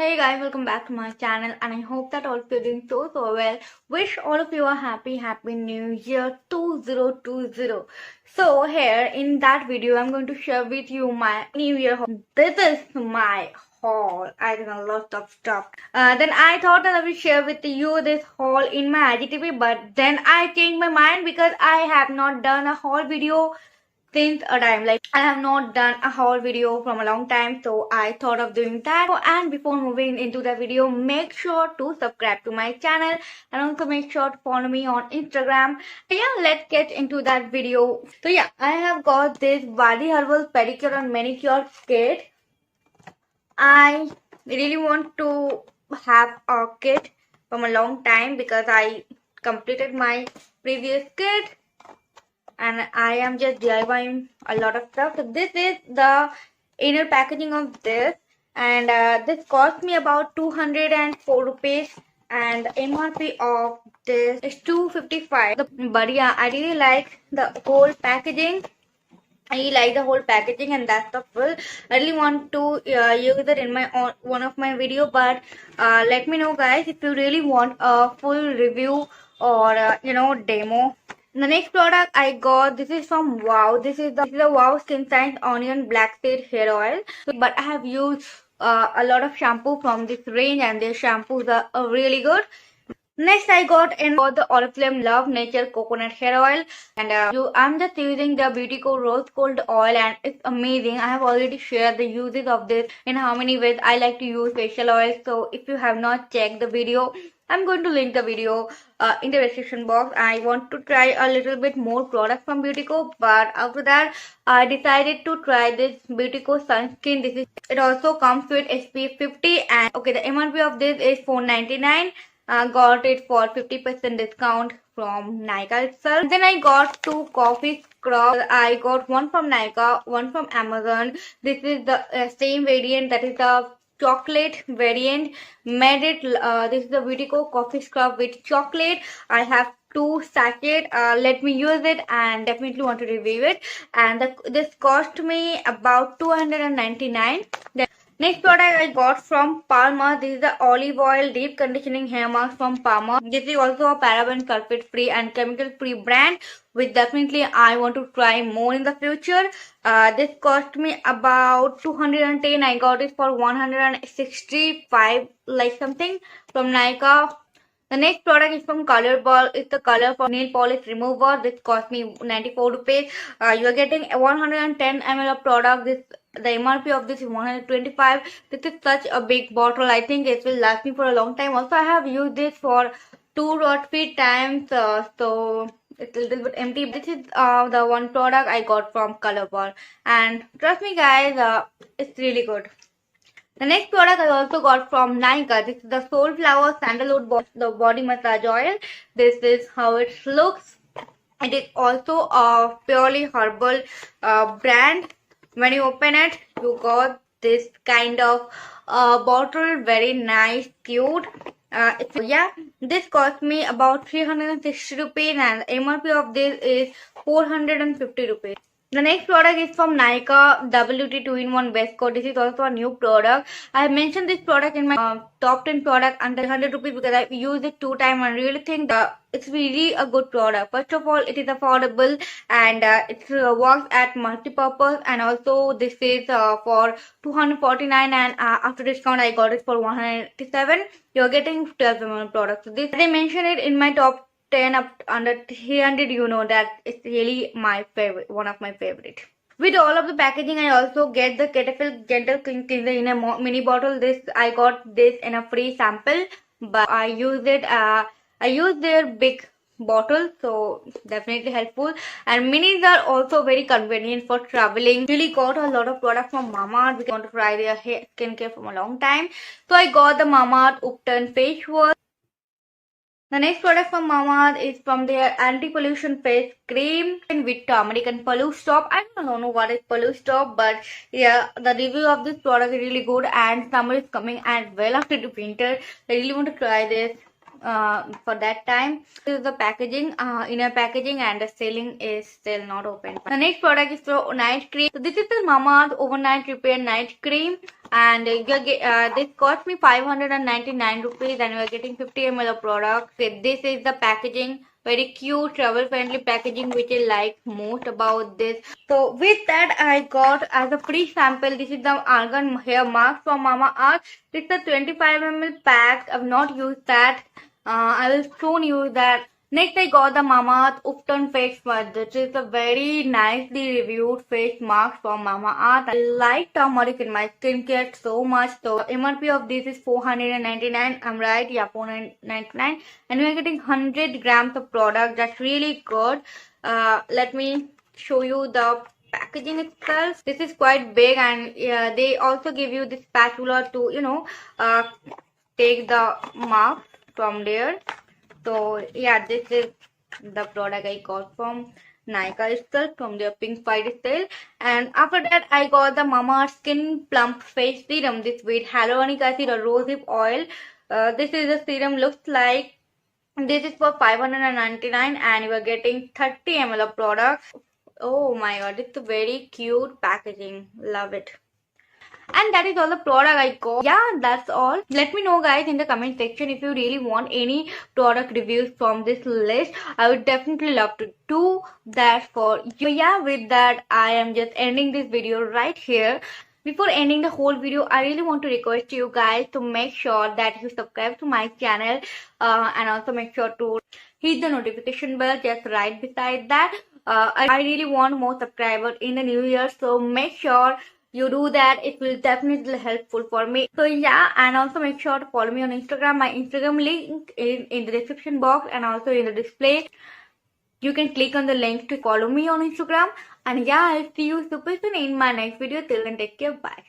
Hey guys, welcome back to my channel and I hope that all of you are doing so well. Wish all of you a happy new year 2020. So here in that video I'm going to share with you my new year haul. This is my haul. I did a lot of stuff. Then I thought that I will share with you this haul in my IGTV, but then I changed my mind because I have not done a haul video since a time. Like I have not done a haul video from a long time, so I thought of doing that. And before moving into the video, make sure to subscribe to my channel and also make sure to follow me on Instagram. So yeah, let's get into that video. So yeah, I have got this Vaadi Herbals Pedicure and Manicure kit. I really want to have a kit from a long time because I completed my previous kit and I am just DIYing a lot of stuff. So this is the inner packaging of this, and this cost me about 204 rupees, and the MRP of this is 255. But yeah, I really like the whole packaging. I really like the whole packaging, and that's the full. I really want to use it in my one of my video, but let me know guys if you really want a full review or demo. The next product I got, this is from Wow. This is the Wow Skin Science Onion Black Seed Hair Oil. But I have used a lot of shampoo from this range, and their shampoos are really good. Next, I got the Oriflame Love Nature Coconut Hair Oil, and I'm just using the Beautyco Rose Gold Oil, and it's amazing. I have already shared the uses of this in how many ways I like to use facial oil. So if you have not checked the video, I'm going to link the video in the description box. I want to try a little bit more product from Beautyco, but after that I decided to try this Beautyco sunscreen. It also comes with SPF 50, and okay, the MRP of this is $4.99. Got it for 50% discount from Nykaa itself. Then I got two coffee scrubs. I got one from Nykaa, one from Amazon. This is the same variant, that is the chocolate variant. This is the Beautyco coffee scrub with chocolate. I have two sachets. Let me use it and definitely want to review it. And this cost me about 299. Next product I got from Palma. This is the olive oil deep conditioning hair mask from Palma. This is also a paraben, sulfate free and chemical free brand, which definitely I want to try more in the future. This cost me about 210. I got it for 165 like something from Nykaa. The next product is from Colorbar. It's the color for nail polish remover. This cost me 94 rupees. You are getting 110 ml of product. The MRP of this is 125. This is such a big bottle. I think it will last me for a long time. Also, I have used this for 2 or 3 times. So it's a little bit empty. This is the one product I got from Colorbar. And trust me guys, it's really good. The next product I also got from Nykaa. This is the Soulflower Sandalwood body massage oil. This is how it looks. It is also a purely herbal brand. When you open it, you got this kind of bottle, very nice, cute. This cost me about 360 rupees, and the MRP of this is 450 rupees. The next product is from Nykaa WT 2-in-1 Best Coat. This is also a new product. I have mentioned this product in my top 10 product under 100 rupees because I've used it 2 times and really think that it's really a good product. First of all, it is affordable and it works at multi-purpose, and also this is for 249, and after discount I got it for 187. You're getting 12 ml product. So this, I mentioned it in my top 10 up under 300, you know that it's really my favorite, one of my favorite. With all of the packaging, I also get the Cetaphil Gentle Cleanser in a mini bottle. I got this in a free sample, but I used it. I used their big bottle, so definitely helpful. And minis are also very convenient for traveling. Really got a lot of product from Mamaearth because I want to try their hair skincare from a long time. So I got the Mamaearth Ubtan face wash. The next product from Mamaearth is from their anti-pollution face cream with turmeric and pollution stop. I don't know what is pollution stop, but yeah, the review of this product is really good, and summer is coming and well after the winter. I really want to try this for that time. This is the packaging, inner packaging, and the selling is still not open. The next product is for night cream. So this is the Mamaearth Overnight Repair Night Cream. and this cost me 599 rupees, and you are getting 50 ml of product. So this is the packaging, very cute travel friendly packaging, which I like most about this. So with that, I got as a free sample, this is the argan hair mask from Mamaearth. This is a 25 ml pack. I've not used that. I will soon use that. Next, I got the Mamaearth Ubtan face mask. This is a very nicely reviewed face mask from Mamaearth. I like turmeric in my skincare so much. So MRP of this is 499. I'm right, yeah, 499. And we're getting 100 grams of product. That's really good. Let me show you the packaging itself. This is quite big, and they also give you this spatula to take the mask from there. So yeah, this is the product I got from Nykaa itself, from their pink Friday sale. And after that, I got the Mamaearth Skin Plump Face Serum. This with hyaluronic acid or rosehip oil. This is the serum, looks like. This is for 599, and you are getting 30 ml of product. Oh my god, it's a very cute packaging. Love it. And that is all the product I got. Yeah, that's all. Let me know guys in the comment section if you really want any product reviews from this list. I would definitely love to do that for you. Yeah, with that, I am just ending this video right here. Before ending the whole video, I really want to request you guys to make sure that you subscribe to my channel, and also make sure to hit the notification bell just right beside that. I really want more subscribers in the new year, so make sure you do that. It will definitely helpful for me. So yeah, and also make sure to follow me on Instagram. My Instagram link is in the description box and also in the display. You can click on the link to follow me on Instagram. And yeah, I'll see you super soon in my next video. Till then, take care. Bye.